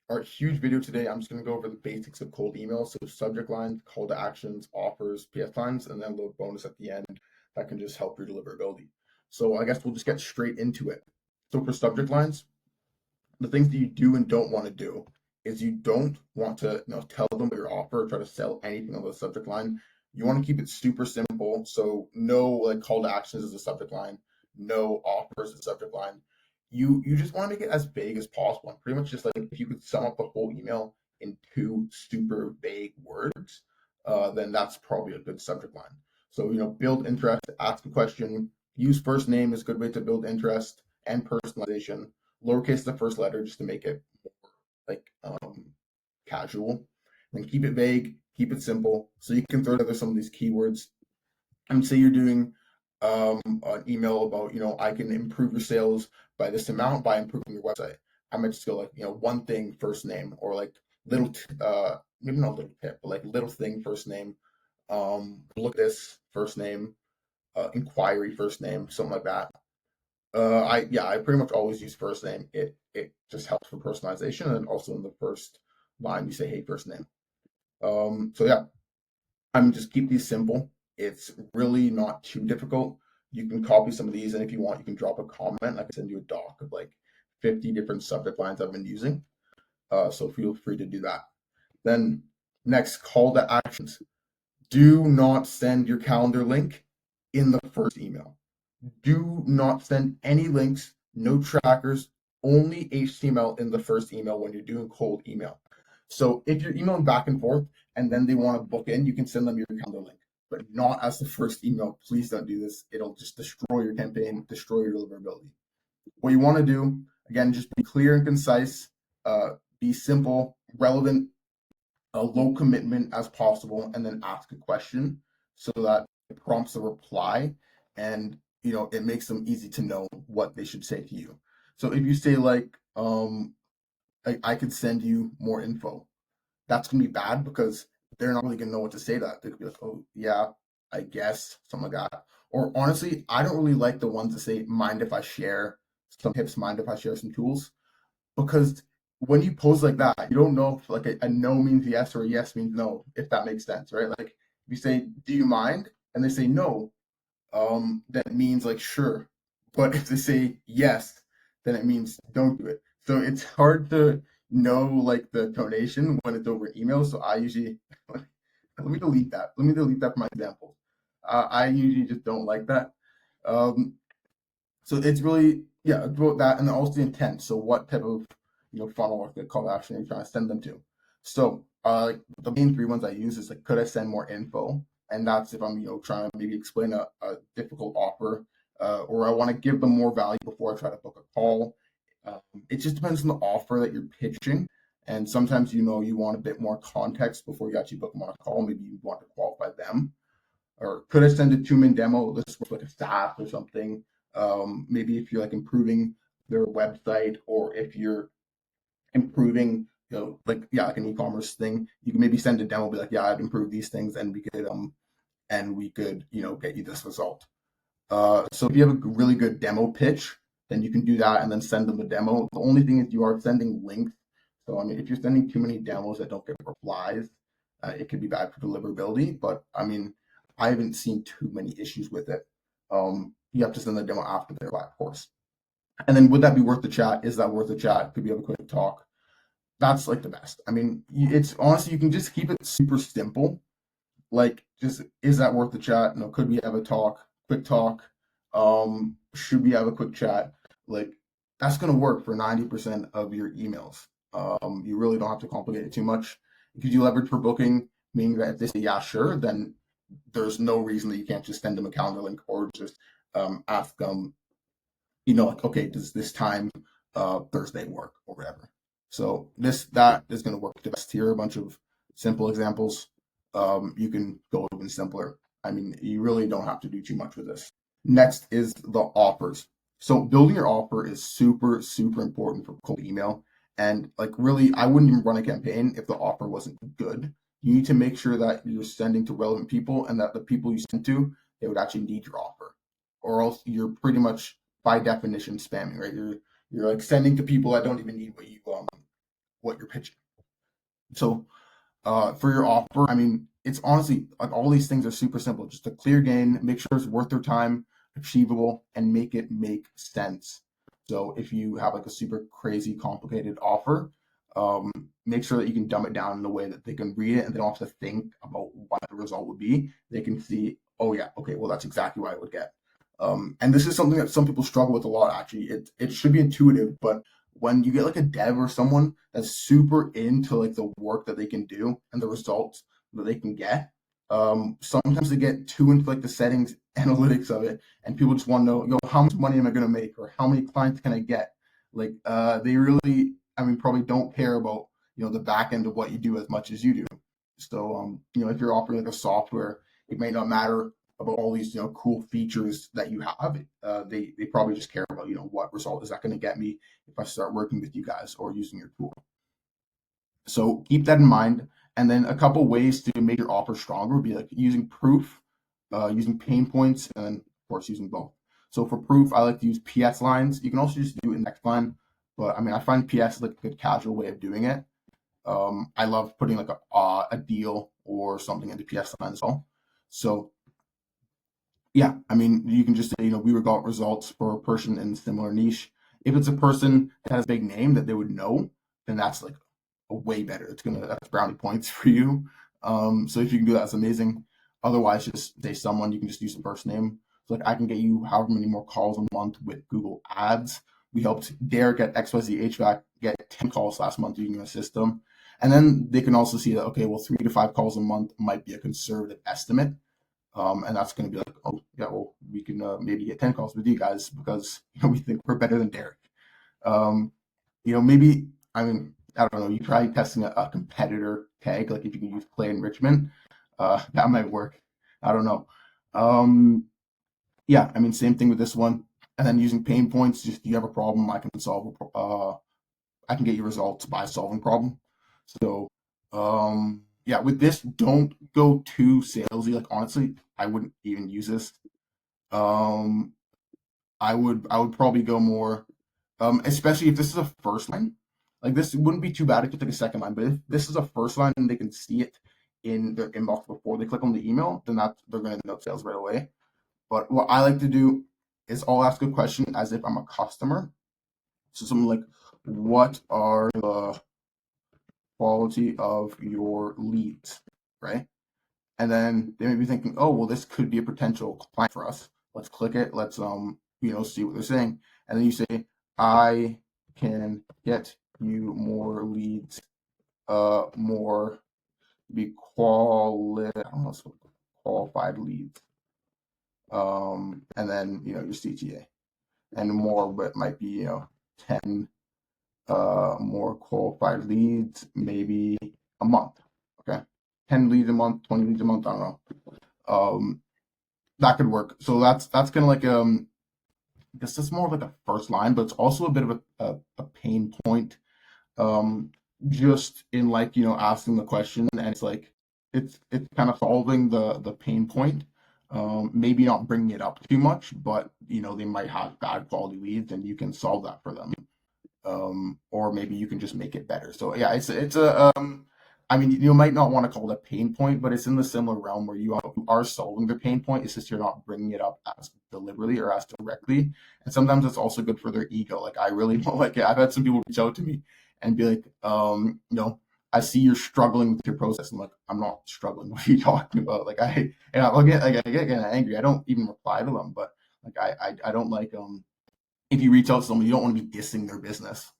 our huge video today, I'm just going to go over the basics of cold email. So subject lines, call to actions, offers, PS lines, and then a little bonus at the end that can just help your deliverability. So I guess we'll just get straight into it. So for subject lines, the things that you do and don't want to do is you don't want to tell them your offer or try to sell anything on the subject line. You want to keep it super simple. So no like call to actions as a subject line, no offers as a subject line. You just want to make it as vague as possible. And pretty much just like if you could sum up the whole email in two super vague words, then that's probably a good subject line. So build interest, ask a question, use first name is a good way to build interest, and personalization. Lowercase the first letter just to make it more like casual. And keep it vague, keep it simple, so you can throw together some of these keywords. And say you're doing an email about, I can improve your sales by this amount by improving your website. I might just go like, one thing first name, or like little, maybe not little tip, but like little thing first name. Look at this first name, inquiry first name, something like that. I pretty much always use first name. It just helps for personalization, and also in the first line you say, hey, first name. So yeah, I mean, just keep these simple. It's really not too difficult. You can copy some of these, and if you want, you can drop a comment. I can send you a doc of like 50 different subject lines I've been using. So feel free to do that. Then next, call to actions. Do not send your calendar link in the first email. Do not send any links, no trackers, only HTML in the first email when you're doing cold email. So if you're emailing back and forth and then they want to book in, you can send them your calendar link, but not as the first email. Please don't do this. It'll just destroy your campaign, destroy your deliverability. What you want to do, again, just be clear and concise, be simple, relevant, low commitment as possible, and then ask a question so that it prompts a reply, and it makes them easy to know what they should say to you. So if you say like, I could send you more info, that's gonna be bad because they're not really gonna know what to say to that. They could be like, oh yeah, I guess, something like that. Or honestly, I don't really like the ones that say, mind if I share some tips, mind if I share some tools, because when you pose like that, you don't know if like a no means yes or a yes means no, if that makes sense, right? Like if you say, do you mind? And they say no, that means like sure. But if they say yes, then it means don't do it. So it's hard to know like the tonation when it's over email. So I usually let me delete that. Let me delete that from my example. I usually just don't like that. Um, so it's really, yeah, about that, and then also the intent. So what type of funnel or the call to action are you trying to send them to? So like the main three ones I use is like, could I send more info? And that's if I'm trying to maybe explain a difficult offer, or I want to give them more value before I try to book a call. It just depends on the offer that you're pitching. And sometimes you want a bit more context before you actually book them on a call. Maybe you want to qualify them. Or could I send a 2-minute demo? This was like a SaaS or something. Maybe if you're like improving their website, or if you're improving, like like an e-commerce thing, you can maybe send a demo, be like, yeah, I've improved these things, and we could get you this result. So if you have a really good demo pitch, then you can do that and then send them the demo. The only thing is you are sending links. So I mean, if you're sending too many demos that don't get replies, it could be bad for deliverability. But I mean, I haven't seen too many issues with it. You have to send the demo after the reply, of course. And then would that be worth the chat? Is that worth the chat? Could we have a quick talk? That's like the best. I mean, it's honestly, you can just keep it super simple. Like, just, is that worth the chat? No, could we have a talk? Quick talk. Should we have a quick chat? Like, that's gonna work for 90% of your emails. You really don't have to complicate it too much. Because you leverage for booking, meaning that if they say yeah, sure, then there's no reason that you can't just send them a calendar link, or just ask them, like, okay, does this time Thursday work, or whatever. So that is going to work the best here. A bunch of simple examples. You can go even simpler. I mean, you really don't have to do too much with this. Next is the offers. So building your offer is super, super important for cold email. And like, really, I wouldn't even run a campaign if the offer wasn't good. You need to make sure that you're sending to relevant people, and that the people you send to, they would actually need your offer, or else you're pretty much by definition spamming, right? You're like sending to people that don't even need what you're pitching. So for your offer, I mean, it's honestly like all these things are super simple. Just a clear gain, make sure it's worth their time, achievable, and make it make sense. So if you have like a super crazy complicated offer, um, make sure that you can dumb it down in a way that they can read it and they don't have to think about what the result would be. They can see, oh yeah, okay, well that's exactly what I would get. And this is something that some people struggle with a lot. Actually, it should be intuitive, but when you get like a dev or someone that's super into like the work that they can do and the results that they can get, sometimes they get too into like the settings analytics of it, and people just want to know, how much money am I going to make, or how many clients can I get? Like, they really, I mean, probably don't care about the back end of what you do as much as you do. So, if you're offering like a software, it may not matter about all these cool features that you have. They probably just care about what result is that going to get me if I start working with you guys or using your tool. So keep that in mind. And then a couple ways to make your offer stronger would be like using proof, using pain points, and then of course using both. So for proof, I like to use PS lines. You can also just do index line, but I mean I find PS like a good casual way of doing it. I love putting like a deal or something into PS line as well. So yeah, I mean, you can just say, we got results for a person in a similar niche. If it's a person that has a big name that they would know, then that's like a way better. That's brownie points for you. So if you can do that, that's amazing. Otherwise, just say someone, you can just use the first name. So like I can get you however many more calls a month with Google Ads. We helped Derek at XYZ HVAC get 10 calls last month using our system. And then they can also see that, okay, well, 3 to 5 calls a month might be a conservative estimate. And that's going to be like, oh yeah, well we can maybe get 10 calls with you guys because we think we're better than Derek. Maybe, I mean, I don't know. You try testing a competitor tag, like if you can use play enrichment, that might work. I don't know. Yeah, I mean, same thing with this one. And then using pain points, just you have a problem, I can solve. I can get you results by solving problem. So, yeah, with this, don't go too salesy. Like honestly, I wouldn't even use this. Um, I would probably go more, especially if this is a first line. Like this wouldn't be too bad if it's like a second line, but if this is a first line and they can see it in their inbox before they click on the email, then they're going to note sales right away. But what I like to do is I'll ask a question as if I'm a customer. So something like, what are the quality of your leads, right? And then they may be thinking, oh, well, this could be a potential client for us. Let's click it. Let's see what they're saying. And then you say, I can get you more leads, more be I don't know, qualified leads. And then your CTA, and more, but might be 10 more qualified leads, maybe a month. Okay, 10 leads a month, 20 leads a month. I don't know. That could work. So that's kind of like I guess that's more of like a first line, but it's also a bit of a pain point. Um, just in like asking the question, and it's like it's kind of solving the pain point. Maybe not bringing it up too much, but they might have bad quality leads, and you can solve that for them. Or maybe you can just make it better. So yeah, it's a I mean, you might not want to call it a pain point, but it's in the similar realm where you are solving the pain point. It's just you're not bringing it up as deliberately or as directly. And sometimes it's also good for their ego. Like I really don't like it. I've had some people reach out to me and be like, I see you're struggling with your process. I'm like, I'm not struggling. What are you talking about? Like I'll get like I get angry. I don't even reply to them, but like I don't like if you reach out to someone, you don't want to be dissing their business,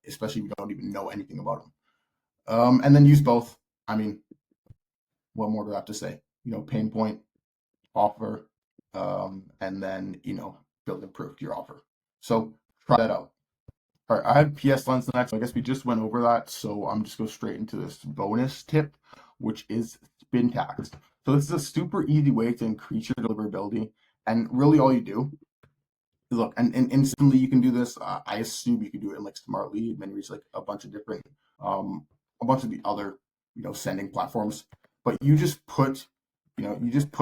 especially if you don't even know anything about them. And then use both. I mean, what more do I have to say? Pain point, offer, and then build and proof your offer. So try that out. All right, I have PS lines next. I guess we just went over that, so I'm just go straight into this bonus tip, which is spin tags. So this is a super easy way to increase your deliverability, and really all you do is look, and instantly you can do this. I assume you can do it in like Smart Lead, ManyReach, like a bunch of the other sending platforms. But you just put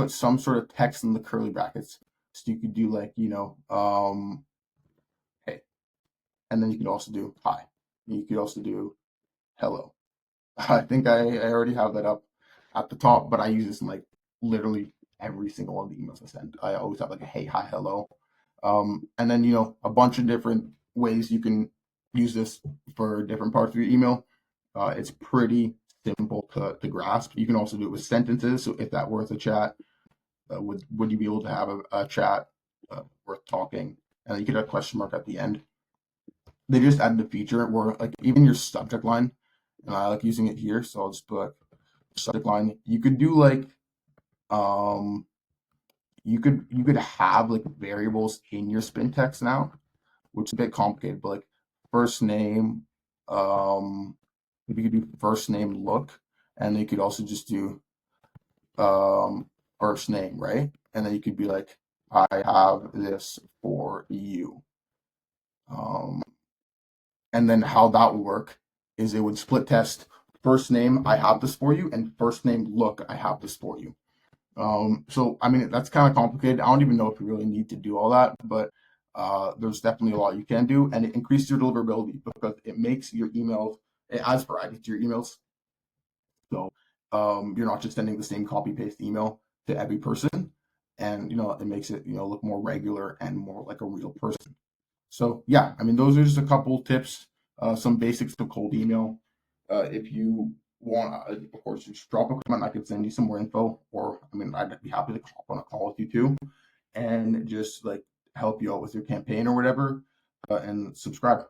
some sort of text in the curly brackets. So you could do like hey, and then you could also do hi. You could also do hello. I think I already have that up at the top, but I use this in like literally every single one of the emails I send. I always have like a hey, hi, hello. And then, a bunch of different ways you can use this for different parts of your email. It's pretty simple to grasp. You can also do it with sentences. So if that were a chat, would you be able to have a chat worth talking? And you could have a question mark at the end. They just added a feature where like even your subject line, and I like using it here. So I'll just put subject line. You could do like um you could have like variables in your spin text now, which is a bit complicated, but like first name, if you could do first name look, and then you could also just do first name, right? And then you could be like, I have this for you. Um, and then how that would work is it would split test first name, I have this for you, and first name look, I have this for you. So I mean that's kind of complicated. I don't even know if you really need to do all that, but there's definitely a lot you can do, and it increases your deliverability because it makes your emails, it adds variety to your emails. So you're not just sending the same copy paste email to every person, and it makes it look more regular and more like a real person. So yeah, I mean those are just a couple tips, some basics to cold email. If you want, of course, just drop a comment. I could send you some more info, or I mean, I'd be happy to hop on a call with you too, and just like help you out with your campaign or whatever, and subscribe.